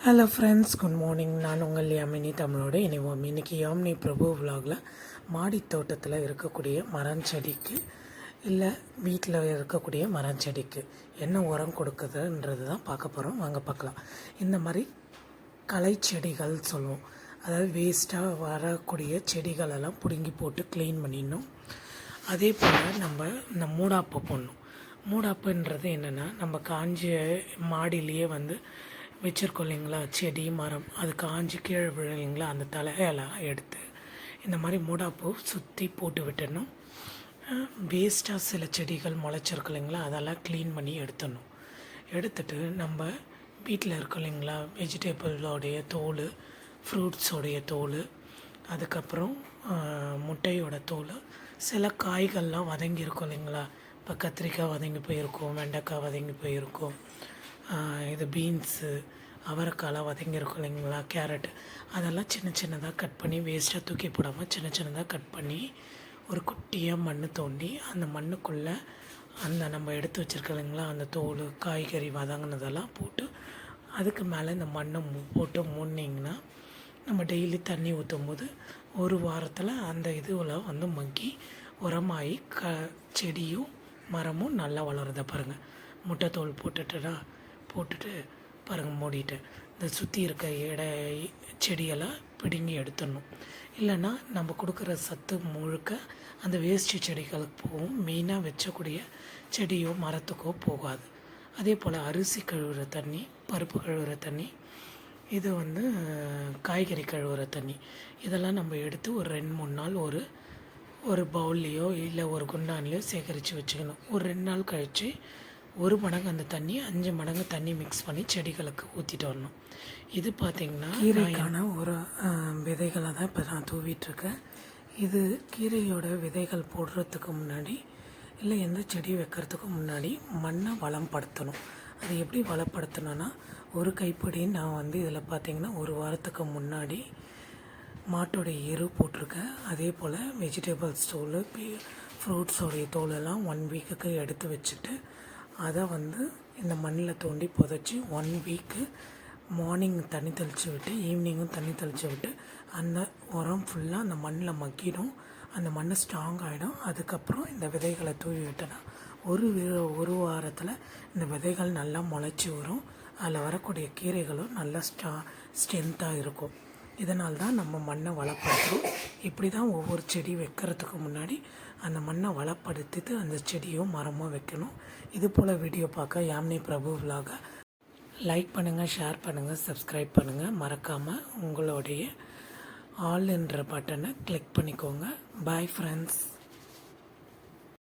Hello friends, good morning. நான் உங்கள் யாமினி தமிழோடு இணைவோம். இன்றைக்கி யாமினி பிரபு விலாகில் மாடி தோட்டத்தில் இருக்கக்கூடிய மரஞ்செடிக்கு இல்லை வீட்டில் இருக்கக்கூடிய மரஞ்செடிக்கு என்ன உரம் கொடுக்குதுன்றது தான் பார்க்க போகிறோம். வாங்க பார்க்கலாம். இந்த மாதிரி களை செடிகள் சொல்லுவோம், அதாவது வேஸ்ட்டாக வரக்கூடிய செடிகளெல்லாம் பிடுங்கி போட்டு க்ளீன் பண்ணிடணும். அதே போல் நம்ம இந்த மூடாப்பு போடணும். மூடாப்புன்றது என்னென்னா, நம்ம காஞ்ச மாடியிலேயே வச்சுருக்கோம் இல்லைங்களா, செடி மரம், அது காஞ்சி கீழே விழுங்களா, அந்த தலையெல்லாம் எடுத்து இந்த மாதிரி மூடாப்பூ சுற்றி போட்டு விட்டுடணும். வேஸ்ட்டாக சில செடிகள் முளைச்சிருக்கு இல்லைங்களா, அதெல்லாம் க்ளீன் பண்ணி எடுத்துடணும். எடுத்துட்டு நம்ம வீட்டில் இருக்கோம் இல்லைங்களா, வெஜிடபிளோடைய தோல், ஃப்ரூட்ஸோடைய தோல், அதுக்கப்புறம் முட்டையோட தோல், சில காய்கள்லாம் வதங்கியிருக்கும் இல்லைங்களா, இப்போ கத்திரிக்காய் வதங்கி போயிருக்கும், வெண்டைக்காய் வதங்கி போயிருக்கும், இது பீன்ஸு, அவரைக்காய்லாம் வதங்கியிருக்கும் இல்லைங்களா, கேரட்டு, அதெல்லாம் சின்ன சின்னதாக கட் பண்ணி வேஸ்ட்டாக தூக்கி போடாமல் சின்ன சின்னதாக கட் பண்ணி ஒரு குட்டியாக மண் தோண்டி அந்த மண்ணுக்குள்ளே அந்த நம்ம எடுத்து வச்சுருக்கோம் இல்லைங்களா, அந்த தோல், காய்கறி வதங்கினதெல்லாம் போட்டு அதுக்கு மேலே இந்த மண்ணை போட்டு மூடினீங்கன்னா, நம்ம டெய்லி தண்ணி ஊற்றும் போது ஒரு வாரத்தில் அந்த இதுவில் மக்கி உரமாகி செடியும் மரமும் நல்லா வளருதை பாருங்கள். முட்டைத்தோல் போட்டுட்டு பாருங்கள், மூடிட்டேன். இந்த சுற்றி இருக்க செடியெல்லாம் பிடுங்கி எடுத்துடணும். இல்லைன்னா நம்ம கொடுக்குற சத்து முழுக்க அந்த வேஸ்ட்டு செடிகளுக்கு போகும். மெயினாக வச்சக்கூடிய செடியோ மரத்துக்கோ போகாது. அதே போல் அரிசி கழுவுற தண்ணி, பருப்பு கழுவுற தண்ணி, இது காய்கறி கழுவுற தண்ணி, இதெல்லாம் நம்ம எடுத்து ஒரு 2-3 நாள் ஒரு பவுல்லையோ இல்லை ஒரு குண்டான்லையோ சேகரித்து வச்சுக்கணும். ஒரு 2 நாள் கழித்து 1 மடங்கு அந்த தண்ணி 5 மடங்கு தண்ணி மிக்ஸ் பண்ணி செடிகளுக்கு ஊற்றிட்டு வரணும். இது பார்த்திங்கன்னா கீரைக்கான ஒரு விதைகளை தான் இப்போ நான் தூவிட்டுருக்கேன். இது கீரையோட விதைகள் போடுறதுக்கு முன்னாடி இல்லை எந்த செடி வைக்கிறதுக்கு முன்னாடி மண்ணை வளப்படுத்தணும். அது எப்படி வளப்படுத்தணும்னா, ஒரு கைப்பிடி நான் இதில் பார்த்திங்கன்னா 1 வாரத்துக்கு முன்னாடி மாட்டோடைய எரு போட்டிருக்கேன். அதே போல் வெஜிடபிள்ஸ் தோல், ஃப்ரூட்ஸோடைய தோலெல்லாம் 1 வீக்குக்கு எடுத்து வச்சுட்டு அதை இந்த மண்ணில் தோண்டி புதைச்சி 1 வீக்கு மார்னிங் தண்ணி தெளித்து விட்டு ஈவினிங்கும் தண்ணி தெளித்து விட்டு அந்த உரம் ஃபுல்லாக அந்த மண்ணில் மக்கிடும். அந்த மண் ஸ்ட்ராங் ஆகிடும். அதுக்கப்புறம் இந்த விதைகளை தூவி விட்டோன்னா ஒரு வாரத்தில் இந்த விதைகள் நல்லா முளைச்சி வரும். அதில் வரக்கூடிய கீரைகளும் நல்லா ஸ்ட்ரென்த்தாக இருக்கும். இதனால் தான் நம்ம மண்ணை வளப்படுத்துகிறோம். இப்படி தான் ஒவ்வொரு செடி வைக்கிறதுக்கு முன்னாடி அந்த மண்ணை வளப்படுத்திட்டு அந்த செடியோ மரமோ வைக்கணும். இது போல் வீடியோ பார்க்க யாமினி பிரபு விலாக லைக் பண்ணுங்கள், ஷேர் பண்ணுங்கள், சப்ஸ்கிரைப் பண்ணுங்கள். மறக்காமல் உங்களுடைய ஆல் என்ற பட்டனை கிளிக் பண்ணிக்கோங்க. Bye friends.